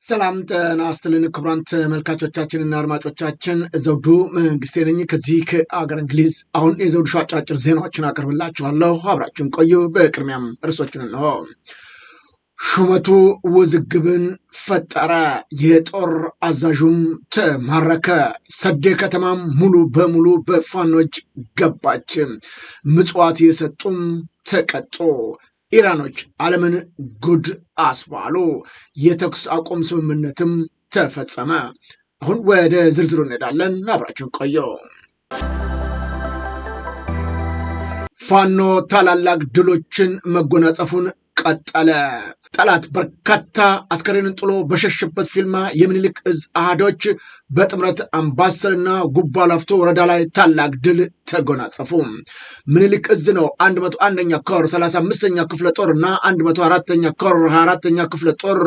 ሰላም ጤና ይስጥልን ክቡራን ተመልካቾቻችንና አድማጮቻችን ዘውዱ መንግስቴ ነኝ ከዚህ ከአገር እንግሊዝ። አሁን የዘውዱ ሾው አጫጭር ዜናዎችን አቀርብላችኋለሁ፣ አብራችሁን ቆዩ። በቅድሚያም ርዕሶቹን እንሆ። ሹመቱ ውዝግብን ፈጠረ፣ የጦር አዛዡም ተማረከ፣ ሰዴ ከተማም ሙሉ በሙሉ በፋኖች ገባች፣ ምጽዋት የሰጡም ተቀጡ፣ ኢራኖች ዓለምን ጉድ አስባሉ፣ የተኩስ አቁም ስምምነትም ተፈጸመ። አሁን ወደ ዝርዝሩ እንሄዳለን፣ አብራችሁን ቆዩ። ፋኖ ታላላቅ ድሎችን መጎናጸፉን ቀጠለ። ጠላት በርካታ አስከሬንን ጥሎ በሸሸበት ፊልማ የምኒልክ እዝ አሃዶች በጥምረት አምባሰልና ጉባ ላፍቶ ወረዳ ላይ ታላቅ ድል ተጎናጸፉ። ምኒልክ እዝ ነው 101ኛ ኮር 35ኛ ክፍለ ጦር እና 104ኛ ኮር 24ኛ ክፍለ ጦር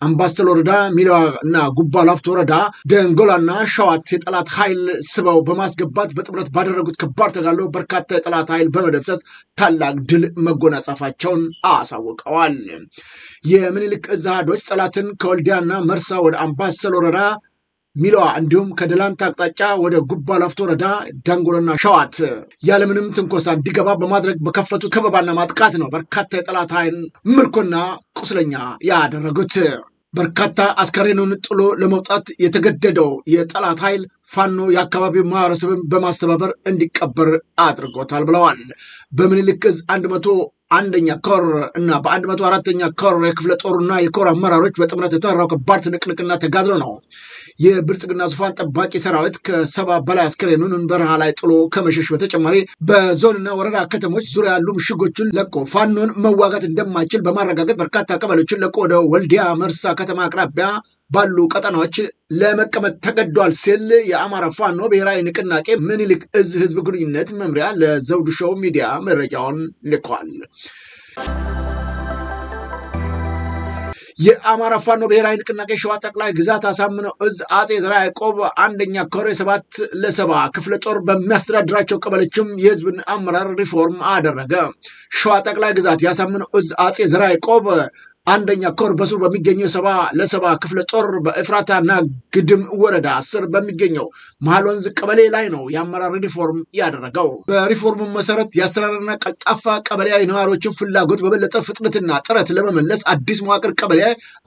አምባሰል ወረዳ ሚሊዋ እና ጉባ ላፍቶ ወረዳ ደንጎላና ሸዋት የጠላት ኃይል ስበው በማስገባት በጥምረት ባደረጉት ከባድ ተጋድሎ በርካታ የጠላት ኃይል በመደምሰስ ታላቅ ድል መጎናጸፋቸውን አሳውቀዋል። የምኒልክ እዝ አሃዶች ጠላትን ከወልዲያና መርሳ ወደ አምባሰል ወረዳ ሚሊዋ እንዲሁም ከደላንታ አቅጣጫ ወደ ጉባ ላፍቶ ወረዳ ዳንጎሎና ሸዋት ያለምንም ትንኮሳ እንዲገባ በማድረግ በከፈቱት ከበባና ማጥቃት ነው በርካታ የጠላት ኃይል ምርኮና ቁስለኛ ያደረጉት። በርካታ አስከሬኑን ጥሎ ለመውጣት የተገደደው የጠላት ኃይል ፋኖ የአካባቢው ማህበረሰብን በማስተባበር እንዲቀበር አድርጎታል ብለዋል። በምኒልክ እዝ 101ኛ ኮር እና በ104ኛ ኮር የክፍለ ጦሩና የኮር አመራሮች በጥምረት የተመራው ከባድ ትንቅንቅና ተጋድሎ ነው የብልጽግና ዙፋን ጠባቂ ሰራዊት ከ70 በላይ አስከሬኑን በረሃ ላይ ጥሎ ከመሸሽ በተጨማሪ በዞንና ወረዳ ከተሞች ዙሪያ ያሉ ምሽጎችን ለቆ ፋኖን መዋጋት እንደማይችል በማረጋገጥ በርካታ ቀበሌዎችን ለቆ ወደ ወልዲያ መርሳ ከተማ አቅራቢያ ባሉ ቀጠናዎች ለመቀመጥ ተገዷል ሲል የአማራ ፋኖ ብሔራዊ ንቅናቄ ምኒልክ እዝ ህዝብ ግንኙነት መምሪያ ለዘውዱ ሾው ሚዲያ መረጃውን ልኳል። የአማራ ፋኖ ብሔራዊ ንቅናቄ ሸዋ ጠቅላይ ግዛት አሳምነው እዝ አጼ ዘርዓ ያዕቆብ 1ኛ ኮር 7-70 ክፍለ ጦር በሚያስተዳድራቸው ቀበሌዎችም የህዝብን አመራር ሪፎርም አደረገ። ሸዋ ጠቅላይ ግዛት ያሳምነው እዝ አጼ ዘርዓ ያዕቆብ 1ኛ ኮር በሱር በሚገኘው 70 ክፍለ ጦር በኤፍራታና ግድም ወረዳ 10 በሚገኘው መሃል ወንዝ ቀበሌ ላይ ነው የአመራር ሪፎርም ያደረገው። በሪፎርሙ መሰረት የአስተዳደርና ቀልጣፋ ቀበሌያዊ ነዋሪዎችን ፍላጎት በበለጠ ፍጥነትና ጥረት ለመመለስ አዲስ መዋቅር ቀበሌ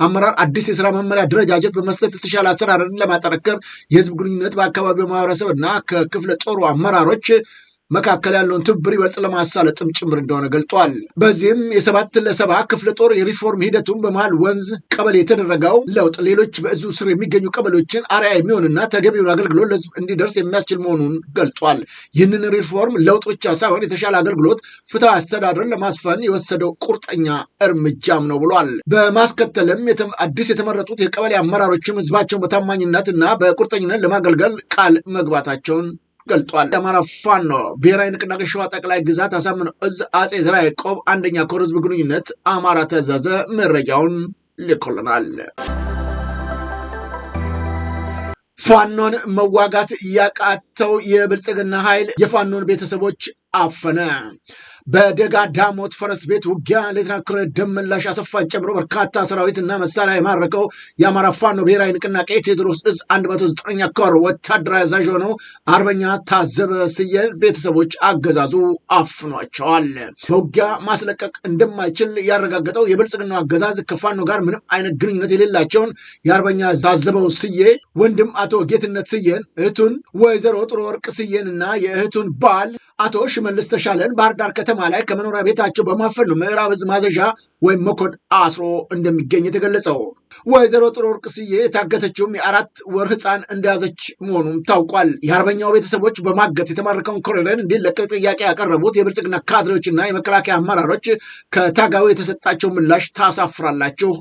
አመራር አዲስ የስራ መመሪያ አደረጃጀት በመስጠት የተሻለ አሰራርን ለማጠናከር የህዝብ ግንኙነት በአካባቢው ማህበረሰብ እና ከክፍለ ጦሩ አመራሮች መካከል ያለውን ትብብር ይበልጥ ለማሳለጥም ጭምር እንደሆነ ገልጧል። በዚህም የ7-70 ክፍለ ጦር የሪፎርም ሂደቱን በመሃል ወንዝ ቀበሌ የተደረገው ለውጥ ሌሎች በእዙ ስር የሚገኙ ቀበሌዎችን አርአያ የሚሆንና ተገቢውን አገልግሎት ለህዝብ እንዲደርስ የሚያስችል መሆኑን ገልጧል። ይህንን ሪፎርም ለውጥ ብቻ ሳይሆን የተሻለ አገልግሎት፣ ፍትሐዊ አስተዳደርን ለማስፈን የወሰደው ቁርጠኛ እርምጃም ነው ብሏል። በማስከተልም አዲስ የተመረጡት የቀበሌ አመራሮችም ህዝባቸውን በታማኝነት እና በቁርጠኝነት ለማገልገል ቃል መግባታቸውን ገልጧል። የአማራ ፋኖ ብሔራዊ ንቅናቄ ሸዋ ጠቅላይ ግዛት አሳምነው እዝ አጼ ዘርዓ ያዕቆብ 1ኛ ኮር ህዝብ ግንኙነት አማራ ተዘዘ መረጃውን ልኮልናል። ፋኖን መዋጋት ያቃተው የብልጽግና ኃይል የፋኖን ቤተሰቦች አፈነ። በደጋ ዳሞት ፈረስ ቤት ውጊያ ሌተናል ኮሎኔል ደመላሽ አሰፋን ጨምሮ በርካታ ሰራዊት እና መሳሪያ የማረከው የአማራ ፋኖ ብሔራዊ ንቅናቄ ቴዎድሮስ እዝ 109ኛ ኮር ወታደራዊ አዛዥ ሆነው አርበኛ ታዘበ ስየን ቤተሰቦች አገዛዙ አፍኗቸዋል። በውጊያ ማስለቀቅ እንደማይችል ያረጋገጠው የብልጽግናው አገዛዝ ከፋኖ ጋር ምንም አይነት ግንኙነት የሌላቸውን የአርበኛ ታዘበው ስዬ ወንድም አቶ ጌትነት ስዬን፣ እህቱን ወይዘሮ ጥሩ ወርቅ ስዬን እና የእህቱን ባል አቶ ሽመልስ ተሻለን ባህር ዳር ከተማ ላይ ከመኖሪያ ቤታቸው በማፈን ነው ምዕራብ እዝ ማዘዣ ወይም መኮድ አስሮ እንደሚገኝ የተገለጸው። ወይዘሮ ጥሩ ወርቅ ስዬ የታገተችውም የ4 ወር ህፃን እንደያዘች መሆኑም ታውቋል። የአርበኛው ቤተሰቦች በማገት የተማረከውን ኮሎኔል እንዲለቀቅ ጥያቄ ያቀረቡት የብልጽግና ካድሬዎችና የመከላከያ አመራሮች ከታጋዩ የተሰጣቸው ምላሽ ታሳፍራላችሁ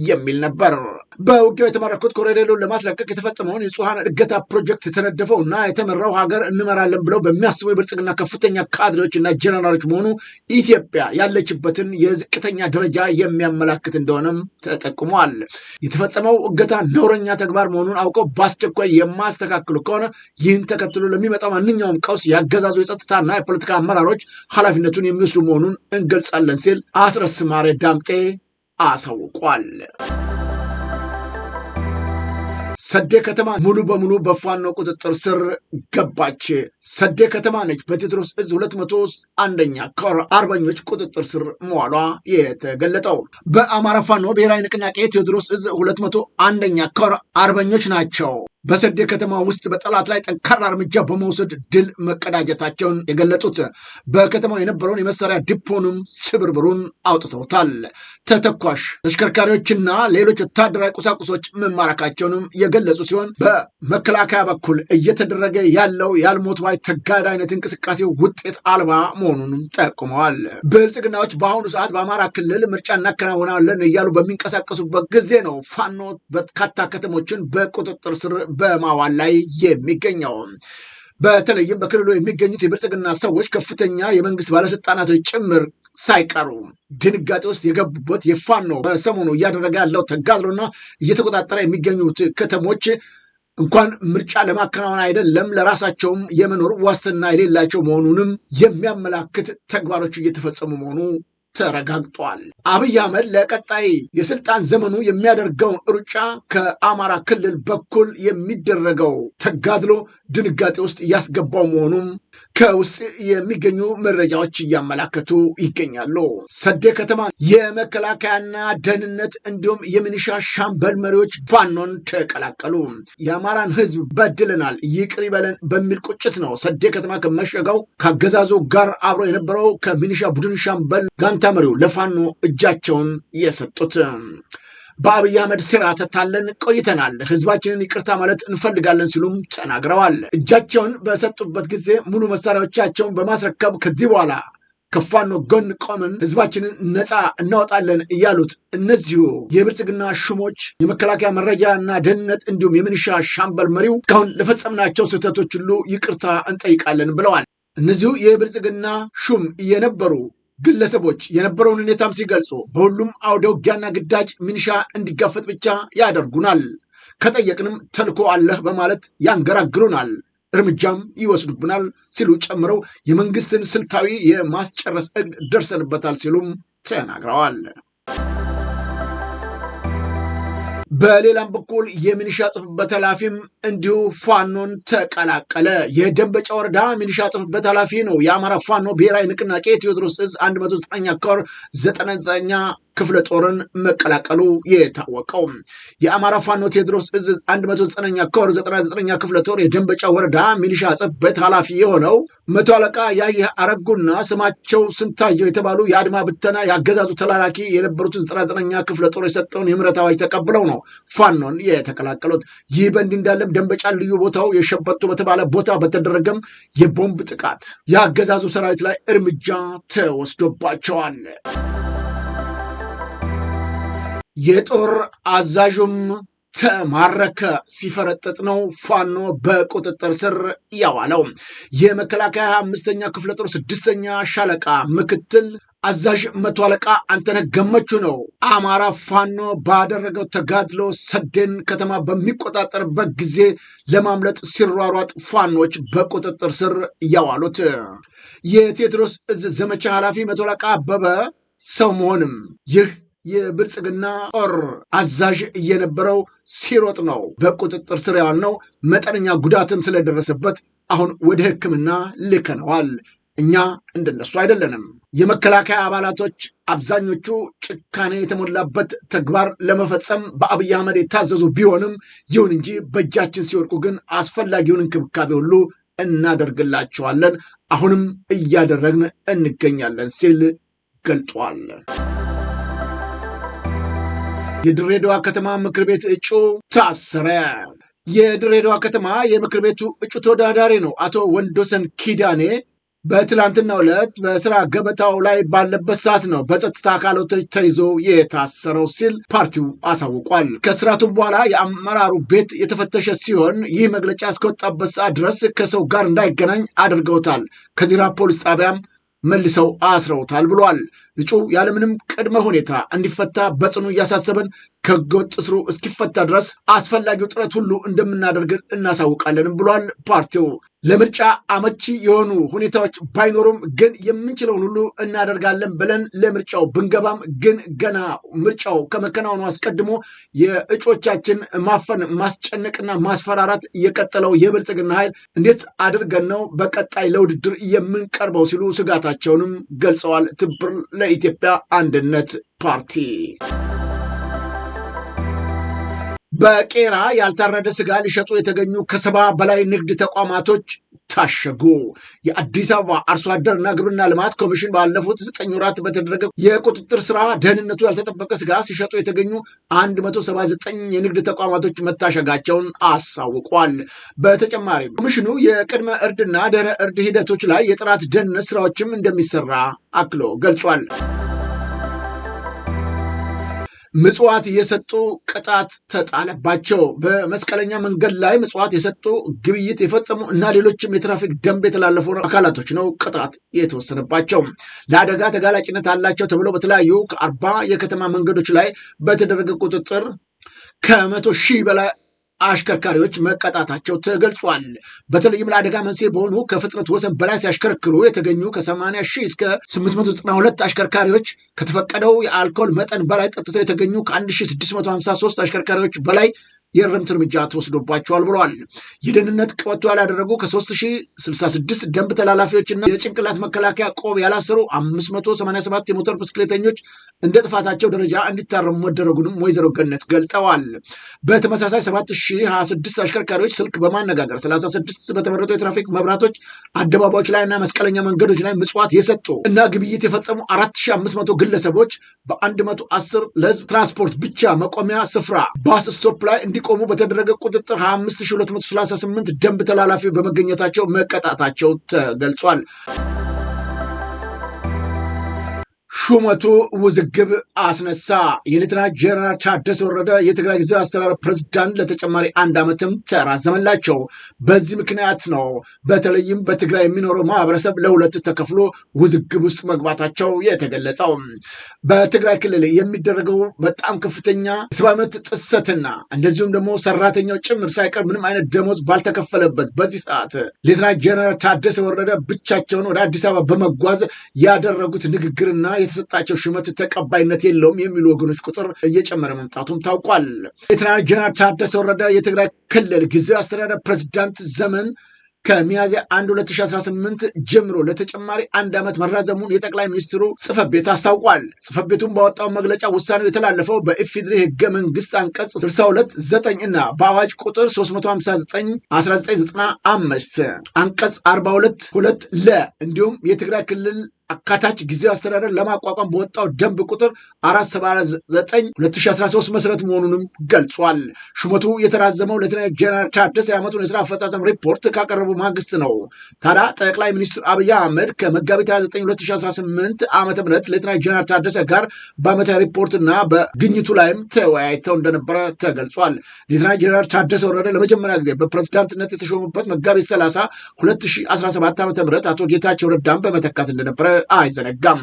የሚል ነበር። በውጊያው የተማረኩት ኮሎኔሉን ለማስለቀቅ የተፈጸመውን የጽሃን እገታ ፕሮጀክት የተነደፈው እና የተመራው ሀገር እንመራለን ብለው በሚያስቡ የብልጽግና ከፍተኛ ካድሬዎችና ጀነራሎች መሆኑ ኢትዮጵያ ያለችበትን የዝቅተኛ ደረጃ የሚያመላክት እንደሆነም ተጠቁሟል። የተፈጸመው እገታ ነውረኛ ተግባር መሆኑን አውቀው በአስቸኳይ የማስተካከሉ ከሆነ ይህን ተከትሎ ለሚመጣው ማንኛውም ቀውስ ያገዛዙ የጸጥታና የፖለቲካ አመራሮች ኃላፊነቱን የሚወስዱ መሆኑን እንገልጻለን ሲል አስረስ ማረ ዳምጤ አሳውቋል። ሰዴ ከተማ ሙሉ በሙሉ በፋኖ ቁጥጥር ስር ገባች። ሰዴ ከተማ ነች በቴዎድሮስ እዝ 201ኛ ኮር አርበኞች ቁጥጥር ስር መዋሏ የተገለጠው። በአማራ ፋኖ ብሔራዊ ንቅናቄ ቴዎድሮስ እዝ 201ኛ ኮር አርበኞች ናቸው በሰዴ ከተማ ውስጥ በጠላት ላይ ጠንካራ እርምጃ በመውሰድ ድል መቀዳጀታቸውን የገለጹት። በከተማው የነበረውን የመሳሪያ ዲፖንም ስብርብሩን አውጥተውታል። ተተኳሽ ተሽከርካሪዎችና ሌሎች ወታደራዊ ቁሳቁሶች መማረካቸውንም የገለጹ ሲሆን በመከላከያ በኩል እየተደረገ ያለው ያልሞት ባይ ተጋዳይነት እንቅስቃሴ ውጤት አልባ መሆኑንም ጠቁመዋል። ብልጽግናዎች በአሁኑ ሰዓት በአማራ ክልል ምርጫ እናከናውናለን እያሉ በሚንቀሳቀሱበት ጊዜ ነው ፋኖ በርካታ ከተሞችን በቁጥጥር ስር በማዋል ላይ የሚገኘው። በተለይም በክልሉ የሚገኙት የብልጽግና ሰዎች ከፍተኛ የመንግስት ባለስልጣናቶች ጭምር ሳይቀሩ ድንጋጤ ውስጥ የገቡበት የፋኖ በሰሞኑ እያደረገ ያለው ተጋድሎና እየተቆጣጠረ የሚገኙት ከተሞች እንኳን ምርጫ ለማከናወን አይደለም ለራሳቸውም የመኖር ዋስትና የሌላቸው መሆኑንም የሚያመላክት ተግባሮች እየተፈጸሙ መሆኑ ተረጋግጧል። አብይ አህመድ ለቀጣይ የስልጣን ዘመኑ የሚያደርገውን ሩጫ ከአማራ ክልል በኩል የሚደረገው ተጋድሎ ድንጋጤ ውስጥ እያስገባው መሆኑም ከውስጥ የሚገኙ መረጃዎች እያመላከቱ ይገኛሉ። ሰዴ ከተማ የመከላከያና ደህንነት እንዲሁም የሚኒሻ ሻምበል መሪዎች ፋኖን ተቀላቀሉ። የአማራን ህዝብ በድለናል ይቅር ይበለን በሚል ቁጭት ነው ሰዴ ከተማ ከመሸጋው ካገዛዙ ጋር አብሮ የነበረው ከሚኒሻ ቡድን ሻምበል ጋንታ መሪው ለፋኖ እጃቸውን የሰጡት። በአብይ አህመድ ሴራ ተታለን ቆይተናል፣ ህዝባችንን ይቅርታ ማለት እንፈልጋለን ሲሉም ተናግረዋል። እጃቸውን በሰጡበት ጊዜ ሙሉ መሳሪያዎቻቸውን በማስረከብ ከዚህ በኋላ ከፋኖ ጎን ቆመን ህዝባችንን ነፃ እናወጣለን እያሉት እነዚሁ የብልጽግና ሹሞች የመከላከያ መረጃ እና ደህንነት እንዲሁም የሚኒሻ ሻምበል መሪው እስካሁን ለፈጸምናቸው ስህተቶች ሁሉ ይቅርታ እንጠይቃለን ብለዋል። እነዚሁ የብልጽግና ሹም የነበሩ ግለሰቦች የነበረውን ሁኔታም ሲገልጹ በሁሉም አውደ ውጊያና ግዳጅ ሚኒሻ እንዲጋፈጥ ብቻ ያደርጉናል፣ ከጠየቅንም ተልኮ አለህ በማለት ያንገራግሩናል፣ እርምጃም ይወስዱብናል ሲሉ ጨምረው የመንግስትን ስልታዊ የማስጨረስ እቅድ ደርሰንበታል ሲሉም ተናግረዋል። በሌላም በኩል የሚኒሻ ጽሕፈት ኃላፊም እንዲሁ ፋኖን ተቀላቀለ። የደንበጫ ወረዳ ሚኒሻ ጽሕፈት ኃላፊ ነው የአማራ ፋኖ ብሔራዊ ንቅናቄ ቴዎድሮስ እዝ 109ኛ ኮር 99ኛ ክፍለ ጦርን መቀላቀሉ የታወቀው። የአማራ ፋኖ ቴዎድሮስ እዝ 109ኛ ኮር 99ኛ ክፍለ ጦር የደንበጫ ወረዳ ሚኒሻ ጽሕፈት ኃላፊ የሆነው መቶ አለቃ ያየህ አረጉና ስማቸው ስንታየው የተባሉ የአድማ ብተና ያገዛዙ ተላላኪ የነበሩት 99ኛ ክፍለ ጦር የሰጠውን የምህረት አዋጅ ተቀብለው ነው ፋኖን የተቀላቀሉት። ይህ በእንዲህ እንዳለም ደንበጫ ልዩ ቦታው የሸበቶ በተባለ ቦታ በተደረገም የቦምብ ጥቃት የአገዛዙ ሰራዊት ላይ እርምጃ ተወስዶባቸዋል። የጦር አዛዡም ተማረከ። ሲፈረጥጥ ነው ፋኖ በቁጥጥር ስር ያዋለው። የመከላከያ 5ኛ ክፍለ ጦር 6ኛ ሻለቃ ምክትል አዛዥ መቶ አለቃ አንተነህ ገመቹ ነው አማራ ፋኖ ባደረገው ተጋድሎ ሰዴን ከተማ በሚቆጣጠርበት ጊዜ ለማምለጥ ሲሯሯጥ ፋኖች በቁጥጥር ስር ያዋሉት። የቴዎድሮስ እዝ ዘመቻ ኃላፊ መቶ አለቃ አበበ ሰው መሆንም ይህ የብልጽግና ጦር አዛዥ እየነበረው ሲሮጥ ነው በቁጥጥር ስር ያዋልነው። መጠነኛ ጉዳትም ስለደረሰበት አሁን ወደ ሕክምና ልከነዋል። እኛ እንደነሱ አይደለንም። የመከላከያ አባላቶች አብዛኞቹ ጭካኔ የተሞላበት ተግባር ለመፈጸም በአብይ አህመድ የታዘዙ ቢሆንም ይሁን እንጂ በእጃችን ሲወድቁ ግን አስፈላጊውን እንክብካቤ ሁሉ እናደርግላቸዋለን፣ አሁንም እያደረግን እንገኛለን ሲል ገልጧል። የድሬዳዋ ከተማ ምክር ቤት እጩ ታሰረ። የድሬዳዋ ከተማ የምክር ቤቱ እጩ ተወዳዳሪ ነው አቶ ወንዶሰን ኪዳኔ በትላንትናው ዕለት በስራ ገበታው ላይ ባለበት ሰዓት ነው በጸጥታ አካላቶች ተይዞ የታሰረው ሲል ፓርቲው አሳውቋል። ከስርዓቱም በኋላ የአመራሩ ቤት የተፈተሸ ሲሆን ይህ መግለጫ እስከወጣበት ሰዓት ድረስ ከሰው ጋር እንዳይገናኝ አድርገውታል። ከዚራ ፖሊስ ጣቢያም መልሰው አስረውታል ብሏል። እጩ ያለምንም ቅድመ ሁኔታ እንዲፈታ በጽኑ እያሳሰበን ከህገወጥ እስሩ እስኪፈታ ድረስ አስፈላጊው ጥረት ሁሉ እንደምናደርግ እናሳውቃለን ብሏል። ፓርቲው ለምርጫ አመቺ የሆኑ ሁኔታዎች ባይኖሩም ግን የምንችለውን ሁሉ እናደርጋለን ብለን ለምርጫው ብንገባም ግን ገና ምርጫው ከመከናወኑ አስቀድሞ የእጮቻችን ማፈን፣ ማስጨነቅና ማስፈራራት የቀጠለው የብልጽግና ኃይል እንዴት አድርገን ነው በቀጣይ ለውድድር የምንቀርበው ሲሉ ስጋታቸውንም ገልጸዋል። ትብብር ለኢትዮጵያ አንድነት ፓርቲ በቄራ ያልታረደ ስጋ ሊሸጡ የተገኙ ከ70 በላይ ንግድ ተቋማቶች ታሸጉ። የአዲስ አበባ አርሶ አደርና ግብርና ልማት ኮሚሽን ባለፉት 9 ወራት በተደረገ የቁጥጥር ስራ ደህንነቱ ያልተጠበቀ ስጋ ሲሸጡ የተገኙ 179 የንግድ ተቋማቶች መታሸጋቸውን አሳውቋል። በተጨማሪም ኮሚሽኑ የቅድመ እርድና ድህረ እርድ ሂደቶች ላይ የጥራት ደህንነት ስራዎችም እንደሚሰራ አክሎ ገልጿል። ምጽዋት የሰጡ ቅጣት ተጣለባቸው። በመስቀለኛ መንገድ ላይ ምጽዋት የሰጡ ግብይት የፈጸሙ እና ሌሎችም የትራፊክ ደንብ የተላለፉ አካላቶች ነው ቅጣት የተወሰነባቸው። ለአደጋ ተጋላጭነት አላቸው ተብለው በተለያዩ ከ40 የከተማ መንገዶች ላይ በተደረገ ቁጥጥር ከ100,000 በላይ አሽከርካሪዎች መቀጣታቸው ተገልጿል። በተለይም ለአደጋ መንስኤ በሆኑ ከፍጥነት ወሰን በላይ ሲያሽከረክሩ የተገኙ ከ80,000 እስከ 892 አሽከርካሪዎች፣ ከተፈቀደው የአልኮል መጠን በላይ ጠጥተው የተገኙ ከ1653 አሽከርካሪዎች በላይ የእርምት እርምጃ ተወስዶባቸዋል ብለዋል። የደህንነት ቀበቶ ያላደረጉ ከ3066 ደንብ ተላላፊዎችና የጭንቅላት መከላከያ ቆብ ያላሰሩ 587 የሞተር ብስክሌተኞች እንደ ጥፋታቸው ደረጃ እንዲታረሙ መደረጉንም ወይዘሮ ገነት ገልጠዋል። በተመሳሳይ 7026 አሽከርካሪዎች ስልክ በማነጋገር 36 በተመረጡ የትራፊክ መብራቶች፣ አደባባዮች ላይና መስቀለኛ መንገዶች ላይ ምጽዋት የሰጡ እና ግብይት የፈጸሙ 4500 ግለሰቦች በ110 ለህዝብ ትራንስፖርት ብቻ መቆሚያ ስፍራ ባስ ስቶፕ ላይ ቆሙ በተደረገ ቁጥጥር 25238 ደንብ ተላላፊ በመገኘታቸው መቀጣታቸው ተገልጿል። ሹመቱ ውዝግብ አስነሳ። የሌተናንት ጀነራል ታደሰ ወረደ የትግራይ ጊዜያዊ አስተዳደር ፕሬዝዳንት ለተጨማሪ 1 ዓመትም ተራዘመላቸው። በዚህ ምክንያት ነው በተለይም በትግራይ የሚኖረው ማህበረሰብ ለሁለት ተከፍሎ ውዝግብ ውስጥ መግባታቸው የተገለጸው። በትግራይ ክልል የሚደረገው በጣም ከፍተኛ የሰብአዊ መብት ጥሰትና እንደዚሁም ደግሞ ሰራተኛው ጭምር ሳይቀር ምንም አይነት ደሞዝ ባልተከፈለበት በዚህ ሰዓት ሌተናንት ጀነራል ታደሰ ወረደ ብቻቸውን ወደ አዲስ አበባ በመጓዝ ያደረጉት ንግግርና የተሰጣቸው ሹመት ተቀባይነት የለውም የሚሉ ወገኖች ቁጥር እየጨመረ መምጣቱም ታውቋል። ሌተናንት ጀነራል ታደሰ ወረደ የትግራይ ክልል ጊዜያዊ አስተዳደር ፕሬዝዳንት ዘመን ከሚያዝያ 1 2018 ጀምሮ ለተጨማሪ 1 ዓመት መራዘሙን የጠቅላይ ሚኒስትሩ ጽሕፈት ቤት አስታውቋል። ጽሕፈት ቤቱን ባወጣው መግለጫ ውሳኔው የተላለፈው በኢፌዴሪ ሕገ መንግስት አንቀጽ 62(9) እና በአዋጅ ቁጥር 359 1995 አንቀጽ 42(2) ለ እንዲሁም የትግራይ ክልል አካታች ጊዜያዊ አስተዳደር ለማቋቋም በወጣው ደንብ ቁጥር 479 2013 መሰረት መሆኑንም ገልጿል። ሹመቱ የተራዘመው ሌተናንት ጀነራል ታደሰ የዓመቱን የስራ አፈጻጸም ሪፖርት ካቀረቡ ማግስት ነው። ታዲያ ጠቅላይ ሚኒስትር አብይ አህመድ ከመጋቢት 29 2018 ዓ.ም ሌተናንት ጀነራል ታደሰ ጋር በዓመታዊ ሪፖርትና በግኝቱ ላይም ተወያይተው እንደነበረ ተገልጿል። ሌተናንት ጀነራል ታደሰ ወረደ ለመጀመሪያ ጊዜ በፕሬዝዳንትነት የተሾሙበት መጋቢት 30 2017 ዓ.ም አቶ ጌታቸው ረዳን በመተካት እንደነበረ አይዘነጋም።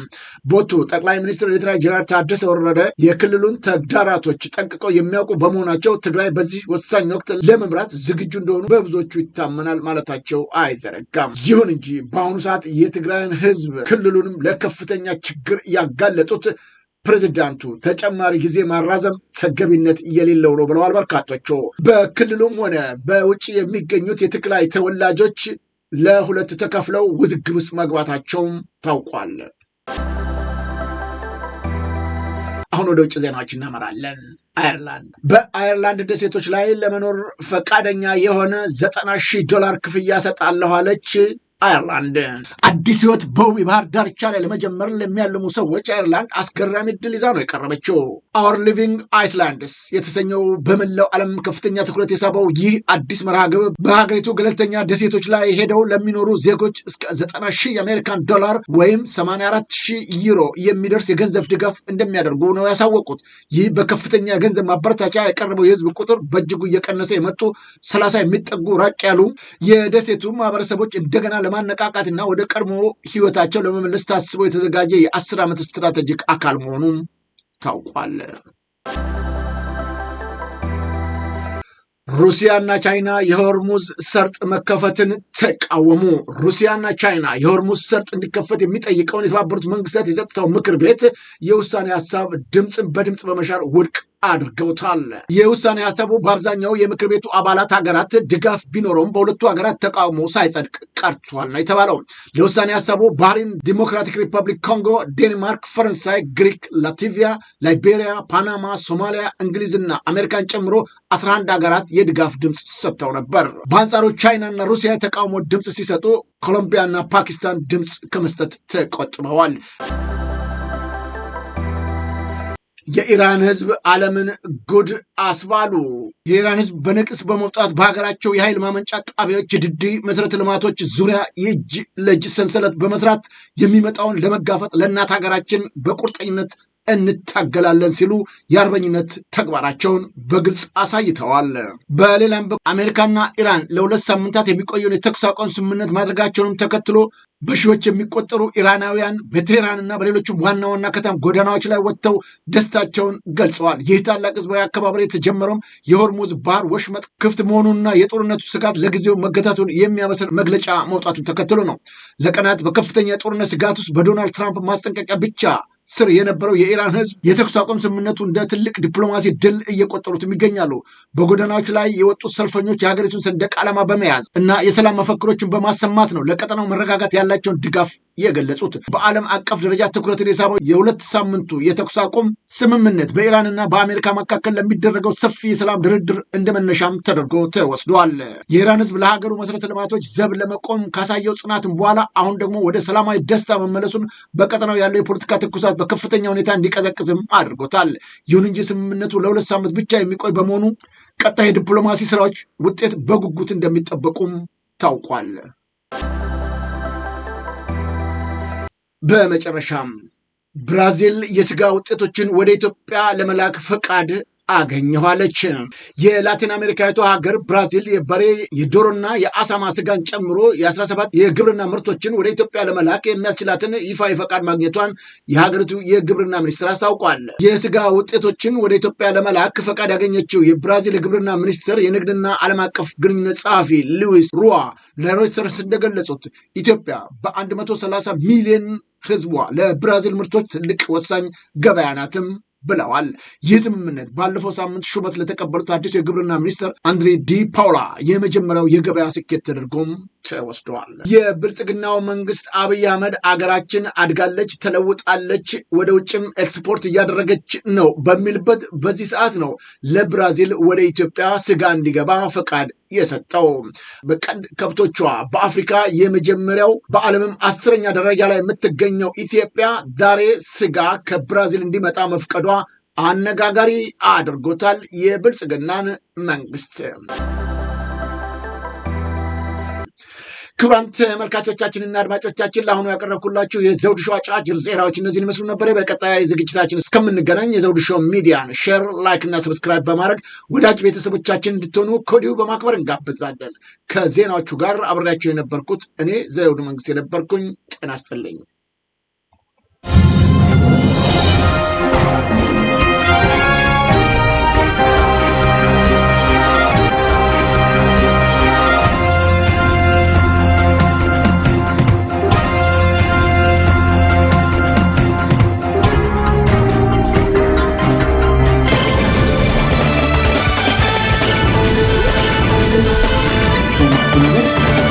ቦቱ ጠቅላይ ሚኒስትር ሌተናንት ጀነራል ታደሰ ወረደ የክልሉን ተግዳራቶች ጠንቅቀው የሚያውቁ በመሆናቸው ትግራይ በዚህ ወሳኝ ወቅት ለመምራት ዝግጁ እንደሆኑ በብዙዎቹ ይታመናል ማለታቸው አይዘነጋም። ይሁን እንጂ በአሁኑ ሰዓት የትግራይን ሕዝብ ክልሉንም ለከፍተኛ ችግር ያጋለጡት ፕሬዝዳንቱ ተጨማሪ ጊዜ ማራዘም ተገቢነት የሌለው ነው ብለዋል በርካቶቹ። በክልሉም ሆነ በውጭ የሚገኙት የትግራይ ተወላጆች ለሁለት ተከፍለው ውዝግብ ውስጥ መግባታቸውም ታውቋል። አሁን ወደ ውጭ ዜናዎች እናመራለን። አየርላንድ በአየርላንድ ደሴቶች ላይ ለመኖር ፈቃደኛ የሆነ $90,000 ክፍያ ሰጣለሁ አለች። አየርላንድ አዲስ ህይወት በውብ ባህር ዳርቻ ላይ ለመጀመር ለሚያልሙ ሰዎች አየርላንድ አስገራሚ እድል ይዛ ነው የቀረበችው። አወር ሊቪንግ አይስላንድስ የተሰኘው በመላው ዓለም ከፍተኛ ትኩረት የሳበው ይህ አዲስ መርሃ ግብር በሀገሪቱ ገለልተኛ ደሴቶች ላይ ሄደው ለሚኖሩ ዜጎች እስከ $90,000 ወይም 84,000 ዩሮ የሚደርስ የገንዘብ ድጋፍ እንደሚያደርጉ ነው ያሳወቁት። ይህ በከፍተኛ የገንዘብ ማበረታቻ የቀረበው የህዝብ ቁጥር በእጅጉ እየቀነሰ የመጡ 30 የሚጠጉ ራቅ ያሉ የደሴቱ ማህበረሰቦች እንደገና ለማነቃቃትና ወደ ቀድሞ ህይወታቸው ለመመለስ ታስቦ የተዘጋጀ የ10 ዓመት ስትራቴጂክ አካል መሆኑን ታውቋል። ሩሲያና ቻይና የሆርሙዝ ሰርጥ መከፈትን ተቃወሙ። ሩሲያና ቻይና የሆርሙዝ ሰርጥ እንዲከፈት የሚጠይቀውን የተባበሩት መንግስታት የጸጥታው ምክር ቤት የውሳኔ ሀሳብ ድምፅን በድምፅ በመሻር ውድቅ አድርገውታል። የውሳኔ ሀሳቡ በአብዛኛው የምክር ቤቱ አባላት ሀገራት ድጋፍ ቢኖረውም በሁለቱ ሀገራት ተቃውሞ ሳይጸድቅ ቀርቷል ነው የተባለው። ለውሳኔ ሀሳቡ ባህሬን፣ ዲሞክራቲክ ሪፐብሊክ ኮንጎ፣ ዴንማርክ፣ ፈረንሳይ፣ ግሪክ፣ ላትቪያ፣ ላይቤሪያ፣ ፓናማ፣ ሶማሊያ፣ እንግሊዝና አሜሪካን ጨምሮ 11 ሀገራት የድጋፍ ድምፅ ሰጥተው ነበር። በአንጻሩ ቻይናና ሩሲያ የተቃውሞ ድምፅ ሲሰጡ ኮሎምቢያና ፓኪስታን ድምፅ ከመስጠት ተቆጥበዋል። የኢራን ህዝብ ዓለምን ጉድ አስባሉ። የኢራን ህዝብ በነቅስ በመውጣት በሀገራቸው የኃይል ማመንጫ ጣቢያዎች፣ የድልድይ መሰረተ ልማቶች ዙሪያ የእጅ ለእጅ ሰንሰለት በመስራት የሚመጣውን ለመጋፈጥ ለእናት ሀገራችን በቁርጠኝነት እንታገላለን ሲሉ የአርበኝነት ተግባራቸውን በግልጽ አሳይተዋል። በሌላም አሜሪካና ኢራን ለ2 ሳምንታት የሚቆየውን የተኩስ አቁም ስምምነት ማድረጋቸውንም ተከትሎ በሺዎች የሚቆጠሩ ኢራናውያን በቴህራንና በሌሎችም ዋና ዋና ከተማ ጎዳናዎች ላይ ወጥተው ደስታቸውን ገልጸዋል። ይህ ታላቅ ህዝባዊ አከባበር የተጀመረውም የሆርሙዝ ባህር ወሽመጥ ክፍት መሆኑንና የጦርነቱ ስጋት ለጊዜው መገታቱን የሚያበስር መግለጫ መውጣቱን ተከትሎ ነው። ለቀናት በከፍተኛ የጦርነት ስጋት ውስጥ በዶናልድ ትራምፕ ማስጠንቀቂያ ብቻ ስር የነበረው የኢራን ህዝብ የተኩስ አቁም ስምምነቱ እንደ ትልቅ ዲፕሎማሲ ድል እየቆጠሩትም ይገኛሉ። በጎዳናዎች ላይ የወጡት ሰልፈኞች የሀገሪቱን ሰንደቅ ዓላማ በመያዝ እና የሰላም መፈክሮችን በማሰማት ነው ለቀጠናው መረጋጋት ያላቸውን ድጋፍ የገለጹት። በዓለም አቀፍ ደረጃ ትኩረትን የሳበው የ2 ሳምንቱ የተኩስ አቁም ስምምነት በኢራንና በአሜሪካ መካከል ለሚደረገው ሰፊ የሰላም ድርድር እንደመነሻም ተደርጎ ተወስዷል። የኢራን ህዝብ ለሀገሩ መሰረተ ልማቶች ዘብ ለመቆም ካሳየው ጽናትም በኋላ አሁን ደግሞ ወደ ሰላማዊ ደስታ መመለሱን በቀጠናው ያለው የፖለቲካ ትኩሳት በከፍተኛ ሁኔታ እንዲቀዘቅዝም አድርጎታል። ይሁን እንጂ ስምምነቱ ለ2 ሳምንት ብቻ የሚቆይ በመሆኑ ቀጣይ የዲፕሎማሲ ስራዎች ውጤት በጉጉት እንደሚጠበቁም ታውቋል። በመጨረሻም ብራዚል የስጋ ውጤቶችን ወደ ኢትዮጵያ ለመላክ ፈቃድ አገኘኋለች። የላቲን አሜሪካዊቷ ሀገር ብራዚል የበሬ የዶሮና የአሳማ ስጋን ጨምሮ የ17 የግብርና ምርቶችን ወደ ኢትዮጵያ ለመላክ የሚያስችላትን ይፋዊ ፈቃድ ማግኘቷን የሀገሪቱ የግብርና ሚኒስትር አስታውቋል። የስጋ ውጤቶችን ወደ ኢትዮጵያ ለመላክ ፈቃድ ያገኘችው የብራዚል የግብርና ሚኒስትር የንግድና ዓለም አቀፍ ግንኙነት ጸሐፊ ሉዊስ ሩዋ ለሮይተርስ እንደገለጹት ኢትዮጵያ በ130 ሚሊዮን ህዝቧ ለብራዚል ምርቶች ትልቅ ወሳኝ ገበያ ናትም ብለዋል። ይህ ስምምነት ባለፈው ሳምንት ሹመት ለተቀበሉት አዲሱ የግብርና ሚኒስትር አንድሬ ዲ ፓውላ የመጀመሪያው የገበያ ስኬት ተደርጎም ተወስደዋል። የብልጽግናው መንግስት አብይ አህመድ አገራችን አድጋለች፣ ተለውጣለች፣ ወደ ውጭም ኤክስፖርት እያደረገች ነው በሚልበት በዚህ ሰዓት ነው ለብራዚል ወደ ኢትዮጵያ ስጋ እንዲገባ ፈቃድ የሰጠው። በቀንድ ከብቶቿ በአፍሪካ የመጀመሪያው በዓለምም 10ኛ ደረጃ ላይ የምትገኘው ኢትዮጵያ ዛሬ ስጋ ከብራዚል እንዲመጣ መፍቀዷ አነጋጋሪ አድርጎታል የብልጽግናን መንግስት። ክቡራን ተመልካቾቻችንና አድማጮቻችን ለአሁኑ ያቀረብኩላችሁ የዘውዱ ሾው አጫጭር ዜናዎች እነዚህን ይመስሉ ነበር። በቀጣይ ዝግጅታችን እስከምንገናኝ የዘውዱ ሾው ሚዲያን ሼር፣ ላይክ እና ሰብስክራይብ በማድረግ ወዳጅ ቤተሰቦቻችን እንድትሆኑ ከወዲሁ በማክበር እንጋብዛለን። ከዜናዎቹ ጋር አብሬያቸው የነበርኩት እኔ ዘውዱ መንግስት የነበርኩኝ። ጤና ይስጥልኝ። Thank you.